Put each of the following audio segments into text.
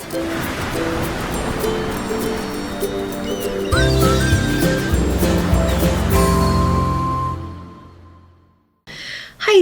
Hi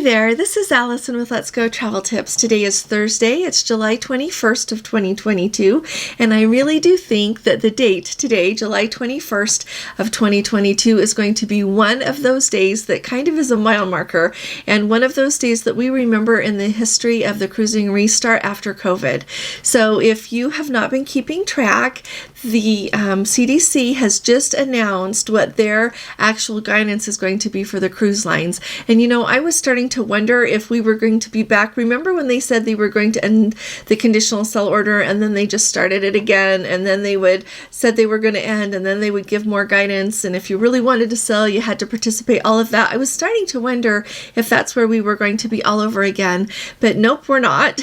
there, this is Allison with Let's Go Travel Tips. Today is Thursday, it's July 21st of 2022, and I really do think that the date today, July 21st of 2022, is going to be one of those days that kind of is a mile marker, and one of those days that we remember in the history of the cruising restart after COVID. So if you have not been keeping track, the CDC has just announced what their actual guidance is going to be for the cruise lines. And I was starting to wonder if we were going to be back. Remember when they said they were going to end the conditional sell order, and then they just started it again, and then they said they were going to end, and then they would give more guidance, and if you really wanted to sell, you had to participate, all of that. I was starting to wonder if that's where we were going to be all over again, but nope, we're not.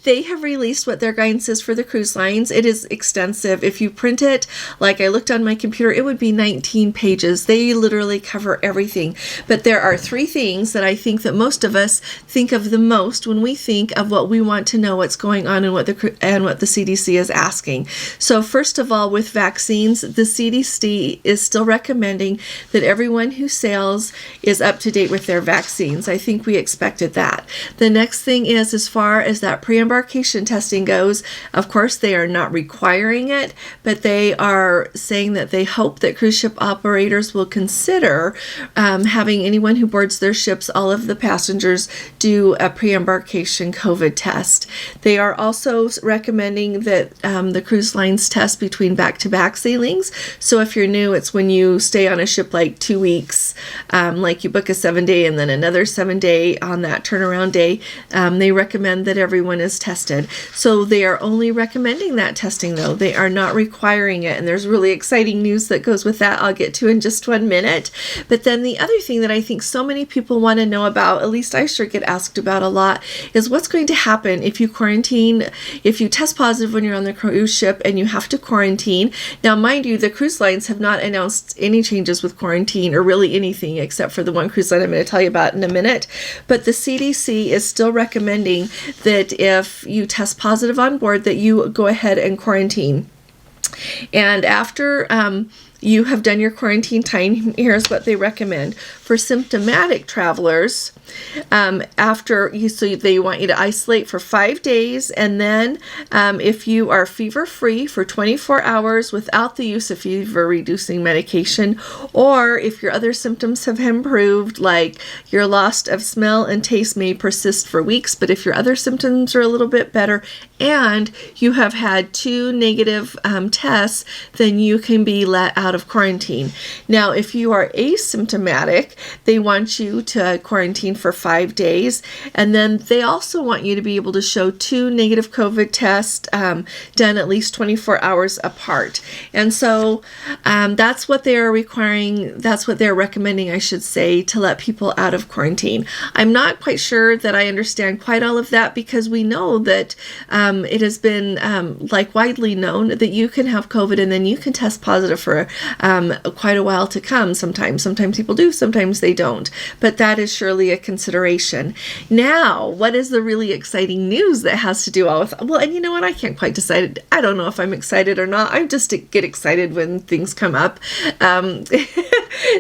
They have released what their guidance is for the cruise lines. It is extensive. If you print it, like I looked on my computer, it would be 19 pages. They literally cover everything. But there are three things that I think that most of us think of the most when we think of what we want to know what's going on and what the CDC is asking. So first of all, with vaccines, the CDC is still recommending that everyone who sails is up to date with their vaccines. I think we expected that. The next thing is, as far as that pre-embarkation testing goes, of course, they are not requiring it, but they are saying that they hope that cruise ship operators will consider having anyone who boards their ships, all of the passengers, do a pre-embarkation COVID test. They are also recommending that the cruise lines test between back-to-back sailings. So if you're new, it's when you stay on a ship like 2 weeks, like you book a 7-day and then another 7-day on that turnaround day. They recommend that everyone is tested. So they are only recommending that testing, though. They are not requiring it, and there's really exciting news that goes with that I'll get to in just 1 minute. But then the other thing that I think so many people want to know about, at least I sure get asked about a lot, is what's going to happen if you test positive when you're on the cruise ship and you have to quarantine. Now, mind you, the cruise lines have not announced any changes with quarantine or really anything except for the one cruise line I'm going to tell you about in a minute. But the CDC is still recommending that if you test positive on board, that you go ahead and quarantine. And after you have done your quarantine time, here's what they recommend. For symptomatic travelers, so they want you to isolate for 5 days, and then if you are fever-free for 24 hours without the use of fever-reducing medication, or if your other symptoms have improved, like your loss of smell and taste may persist for weeks, but if your other symptoms are a little bit better, and you have had 2 negative tests, then you can be let out of quarantine. Now, if you are asymptomatic, they want you to quarantine for 5 days, and then they also want you to be able to show 2 negative COVID tests done at least 24 hours apart. And so that's what they are requiring, that's what they're recommending, I should say, to let people out of quarantine. I'm not quite sure that I understand quite all of that, because we know that it has been widely known that you can have COVID and then you can test positive for quite a while to come. Sometimes people do, sometimes they don't, but that is surely a consideration. Now, what is the really exciting news that has to do all with, well, and you know what, I can't quite decide. I don't know if I'm excited or not. I just get excited when things come up.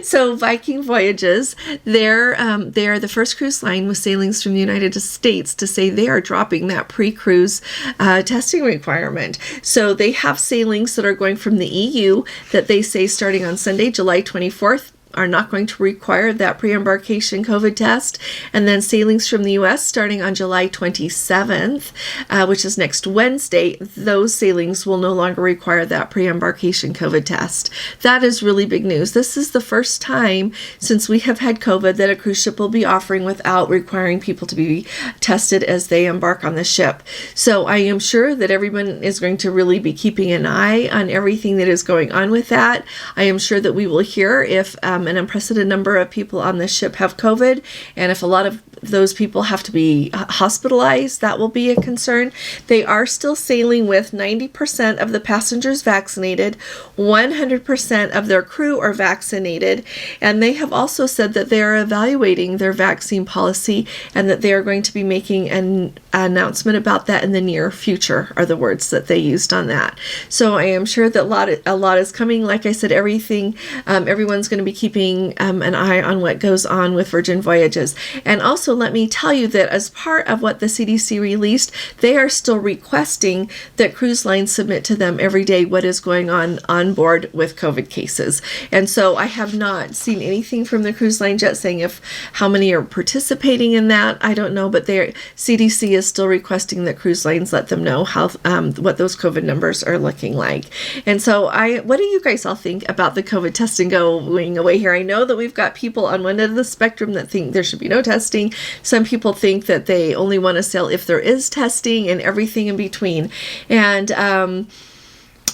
So Viking Voyages, they are the first cruise line with sailings from the United States to say they are dropping that pre-cruise testing requirement. So they have sailings that are going from the EU that they say starting on Sunday, July 24th, are not going to require that pre-embarkation COVID test. And then sailings from the U.S. starting on July 27th, which is next Wednesday, those sailings will no longer require that pre-embarkation COVID test. That is really big news. This is the first time since we have had COVID that a cruise ship will be offering without requiring people to be tested as they embark on the ship. So I am sure that everyone is going to really be keeping an eye on everything that is going on with that. I am sure that we will hear if an unprecedented number of people on this ship have COVID, and if a lot of those people have to be hospitalized, that will be a concern. They are still sailing with 90% of the passengers vaccinated, 100% of their crew are vaccinated, and they have also said that they are evaluating their vaccine policy and that they are going to be making an announcement about that in the near future, are the words that they used on that. So I am sure that a lot is coming. Like I said, everyone's going to be keeping an eye on what goes on with Virgin Voyages. And also, let me tell you that as part of what the CDC released, they are still requesting that cruise lines submit to them every day what is going on board with COVID cases. And so I have not seen anything from the cruise lines yet saying how many are participating in that. I don't know, but CDC is still requesting that cruise lines let them know how what those COVID numbers are looking like. And so what do you guys all think about the COVID testing going away here? I know that we've got people on one end of the spectrum that think there should be no testing. Some people think that they only want to sail if there is testing, and everything in between. And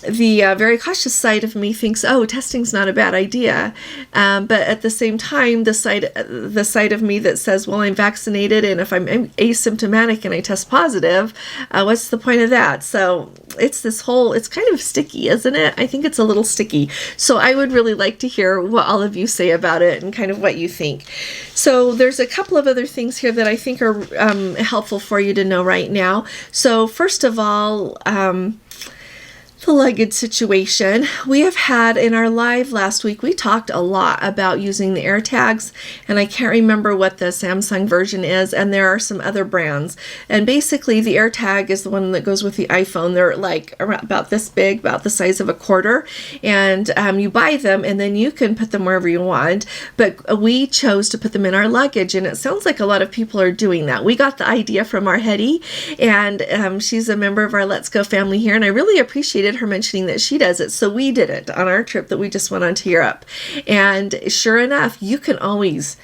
the very cautious side of me thinks, testing's not a bad idea. But at the same time, the side of me that says, well, I'm vaccinated, and if I'm asymptomatic and I test positive, what's the point of that? So it's kind of sticky, isn't it? I think it's a little sticky. So I would really like to hear what all of you say about it and kind of what you think. So there's a couple of other things here that I think are helpful for you to know right now. So first of all, the luggage situation. We have had in our live last week, we talked a lot about using the AirTags, and I can't remember what the Samsung version is, and there are some other brands. And basically the AirTag is the one that goes with the iPhone. They're like about this big, about the size of a quarter, and you buy them and then you can put them wherever you want. But we chose to put them in our luggage, and it sounds like a lot of people are doing that. We got the idea from our Hetty, and she's a member of our Let's Go family here, and I really appreciated her mentioning that she does it. So we did it on our trip that we just went on to Europe. And sure enough, you can always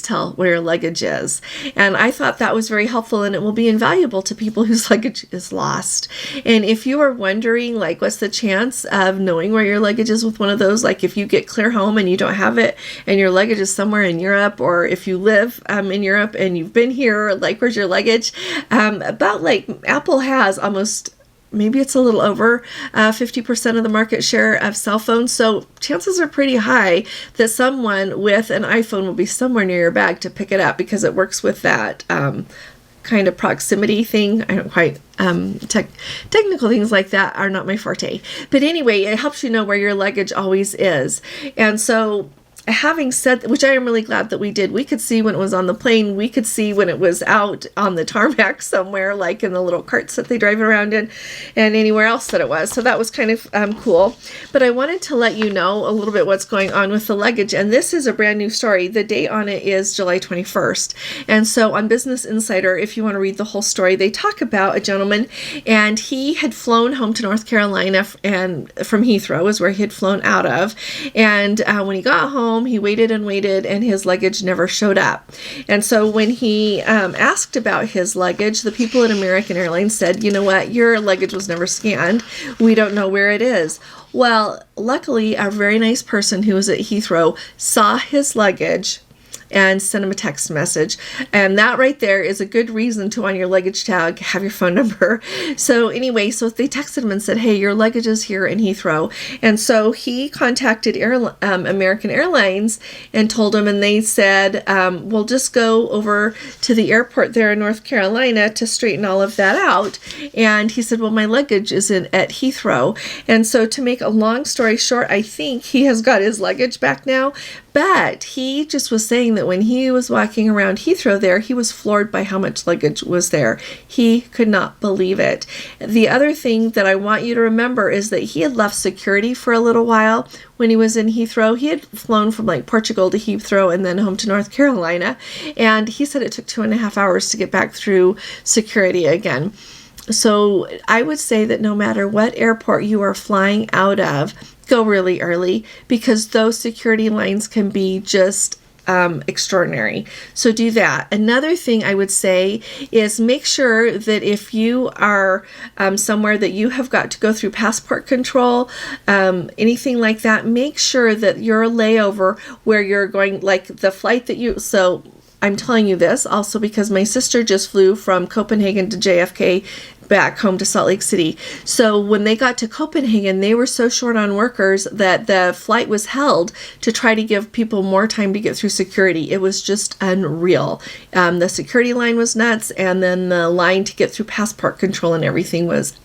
tell where your luggage is. And I thought that was very helpful, and it will be invaluable to people whose luggage is lost. And if you are wondering, like, what's the chance of knowing where your luggage is with one of those, like if you get clear home and you don't have it and your luggage is somewhere in Europe, or if you live in Europe and you've been here, like, where's your luggage? Apple has almost, maybe it's a little over 50% of the market share of cell phones. So chances are pretty high that someone with an iPhone will be somewhere near your bag to pick it up, because it works with that kind of proximity thing. I don't quite, technical things like that are not my forte. But anyway, it helps you know where your luggage always is. And so, having said, which I am really glad that we did, we could see when it was on the plane, we could see when it was out on the tarmac somewhere, like in the little carts that they drive around in, and anywhere else that it was. So that was kind of cool. But I wanted to let you know a little bit what's going on with the luggage. And this is a brand new story. The date on it is July 21st. And so on Business Insider, if you want to read the whole story, they talk about a gentleman, and he had flown home to North Carolina, and from Heathrow is where he had flown out of. And when he got home, he waited and waited, and his luggage never showed up. And so when he asked about his luggage, the people at American Airlines said, you know what, your luggage was never scanned. We don't know where it is. Well, luckily, a very nice person who was at Heathrow saw his luggage and send him a text message. And that right there is a good reason to, on your luggage tag, have your phone number. So anyway, so they texted him and said, hey, your luggage is here in Heathrow. And so he contacted American Airlines and told them, and they said, we'll just go over to the airport there in North Carolina to straighten all of that out. And he said, well, my luggage is at Heathrow. And so to make a long story short, I think he has got his luggage back now. But he just was saying that when he was walking around Heathrow there, he was floored by how much luggage was there. He could not believe it. The other thing that I want you to remember is that he had left security for a little while when he was in Heathrow. He had flown from like Portugal to Heathrow and then home to North Carolina. And he said it took 2.5 hours to get back through security again. So I would say that no matter what airport you are flying out of, go really early, because those security lines can be just extraordinary. So do that. Another thing I would say is make sure that if you are somewhere that you have got to go through passport control, anything like that, make sure that your layover where you're going, like the flight that you, so I'm telling you this also because my sister just flew from Copenhagen to JFK back home to Salt Lake City. So when they got to Copenhagen, they were so short on workers that the flight was held to try to give people more time to get through security. It was just unreal. The security line was nuts, and then the line to get through passport control and everything was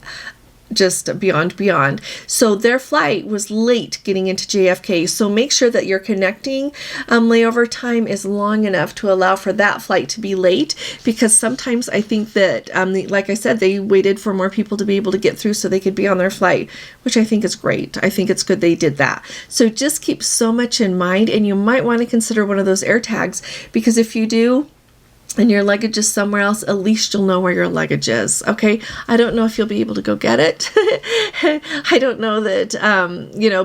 just beyond. So their flight was late getting into JFK. So make sure that your connecting layover time is long enough to allow for that flight to be late, because sometimes I think that, like I said, they waited for more people to be able to get through so they could be on their flight, which I think is great. I think it's good they did that. So just keep so much in mind, and you might want to consider one of those air tags, because if you do, and your luggage is somewhere else, at least you'll know where your luggage is, okay? I don't know if you'll be able to go get it. I don't know that,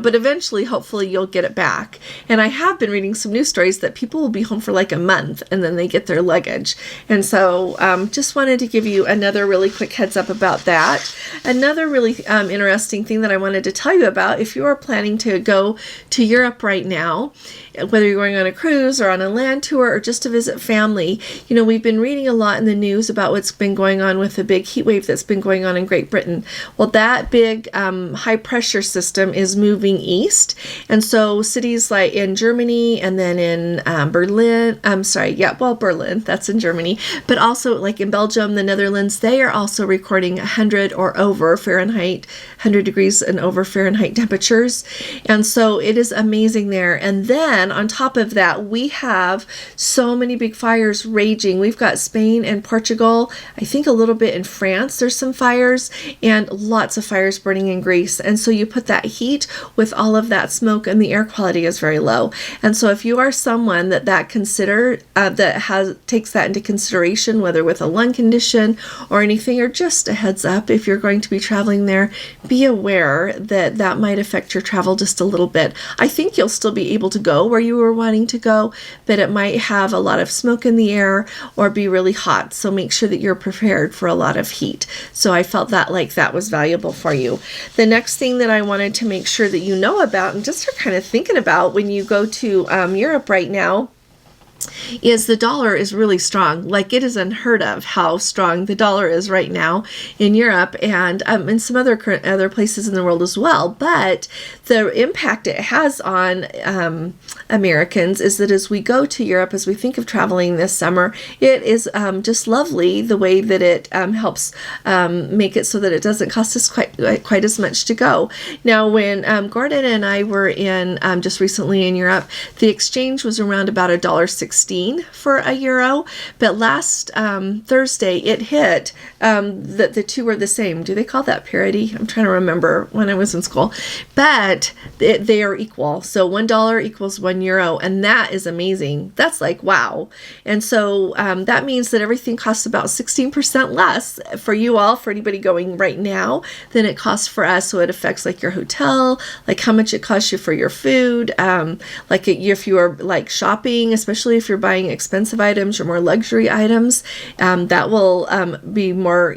but eventually, hopefully, you'll get it back. And I have been reading some news stories that people will be home for like a month, and then they get their luggage. And so just wanted to give you another really quick heads up about that. Another really interesting thing that I wanted to tell you about, if you are planning to go to Europe right now, whether you're going on a cruise or on a land tour or just to visit family, we've been reading a lot in the news about what's been going on with the big heat wave that's been going on in Great Britain. Well, that big high pressure system is moving east. And so cities like in Germany and then in Berlin, Berlin, that's in Germany, but also like in Belgium, the Netherlands, they are also recording 100 or over Fahrenheit, 100 degrees and over Fahrenheit temperatures. And so it is amazing there. And then on top of that, we have so many big fires raging. We've got Spain and Portugal. I think a little bit in France, there's some fires, and lots of fires burning in Greece. And so you put that heat with all of that smoke, and the air quality is very low. And so if you are someone that takes that into consideration, whether with a lung condition or anything, or just a heads up, if you're going to be traveling there, be aware that that might affect your travel just a little bit. I think you'll still be able to go where you were wanting to go, but it might have a lot of smoke in the air or be really hot. So make sure that you're prepared for a lot of heat. So I felt that was valuable for you. The next thing that I wanted to make sure that you know about, and just are kind of thinking about when you go to Europe right now, is the dollar is really strong. Like, it is unheard of how strong the dollar is right now in Europe and in some other places in the world as well. But the impact it has on Americans is that as we go to Europe, as we think of traveling this summer, it is just lovely the way that it helps make it so that it doesn't cost us quite as much to go. Now, when Gordon and I were in just recently in Europe, the exchange was around about $1.16 for a euro, but last Thursday it hit that the two were the same. Do they call that parity? I'm trying to remember when I was in school, but they are equal. So $1 equals €1, and that is amazing. That's like, wow. And so that means that everything costs about 16% less for you all, for anybody going right now, than it costs for us. So it affects like your hotel, like how much it costs you for your food, if you are like shopping, especially if you're buying expensive items or more luxury items, that will be more,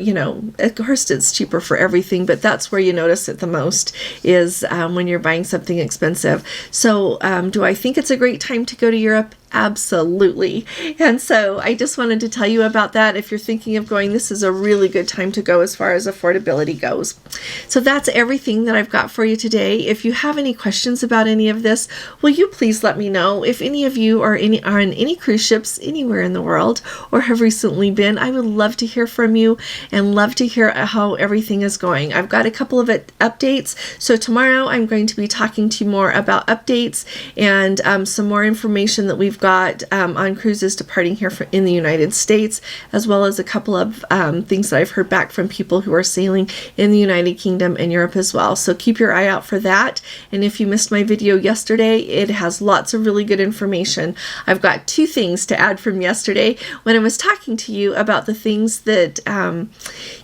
of course it's cheaper for everything, but that's where you notice it the most is when you're buying something expensive. So do I think it's a great time to go to Europe? Absolutely. And so I just wanted to tell you about that. If you're thinking of going, this is a really good time to go as far as affordability goes. So that's everything that I've got for you today. If you have any questions about any of this, will you please let me know? If any of you are on any cruise ships anywhere in the world or have recently been, I would love to hear from you and love to hear how everything is going. I've got a couple of updates. So tomorrow I'm going to be talking to you more about updates and some more information that we've got on cruises departing here in the United States, as well as a couple of things that I've heard back from people who are sailing in the United Kingdom and Europe as well. So keep your eye out for that. And if you missed my video yesterday, it has lots of really good information. I've got 2 things to add from yesterday when I was talking to you about the things that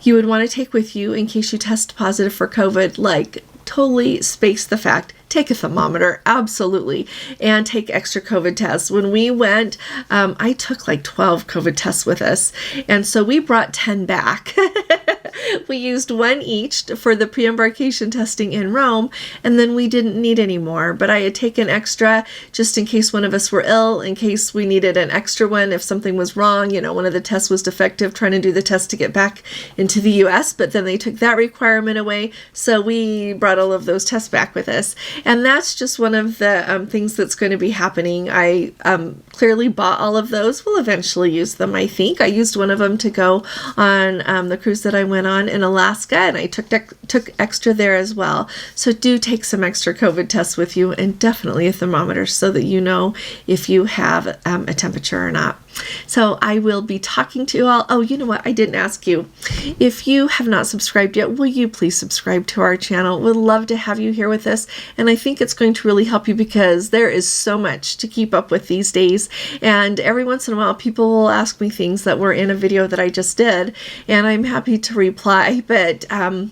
you would want to take with you in case you test positive for COVID, like totally space the fact. Take a thermometer, absolutely, and take extra COVID tests. When we went, I took like 12 COVID tests with us, and so we brought 10 back. we used one each for the pre-embarkation testing in Rome, and then we didn't need any more. But I had taken extra just in case one of us were ill, in case we needed an extra one if something was wrong. One of the tests was defective, trying to do the test to get back into the US, but then they took that requirement away. So we brought all of those tests back with us. And that's just one of the things that's going to be happening. I clearly bought all of those. We'll eventually use them, I think. I used one of them to go on the cruise that I went on in Alaska, and I took extra there as well. So do take some extra COVID tests with you, and definitely a thermometer so that you know if you have a temperature or not. So I will be talking to you all. Oh, you know what? I didn't ask you. If you have not subscribed yet, will you please subscribe to our channel? We'd love to have you here with us. And I think it's going to really help you because there is so much to keep up with these days. And every once in a while, people will ask me things that were in a video that I just did. And I'm happy to reply. But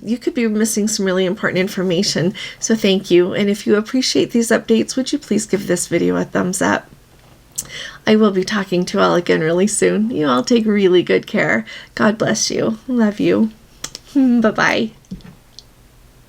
you could be missing some really important information. So thank you. And if you appreciate these updates, would you please give this video a thumbs up? I will be talking to you all again really soon. You all take really good care. God bless you. Love you. Bye-bye.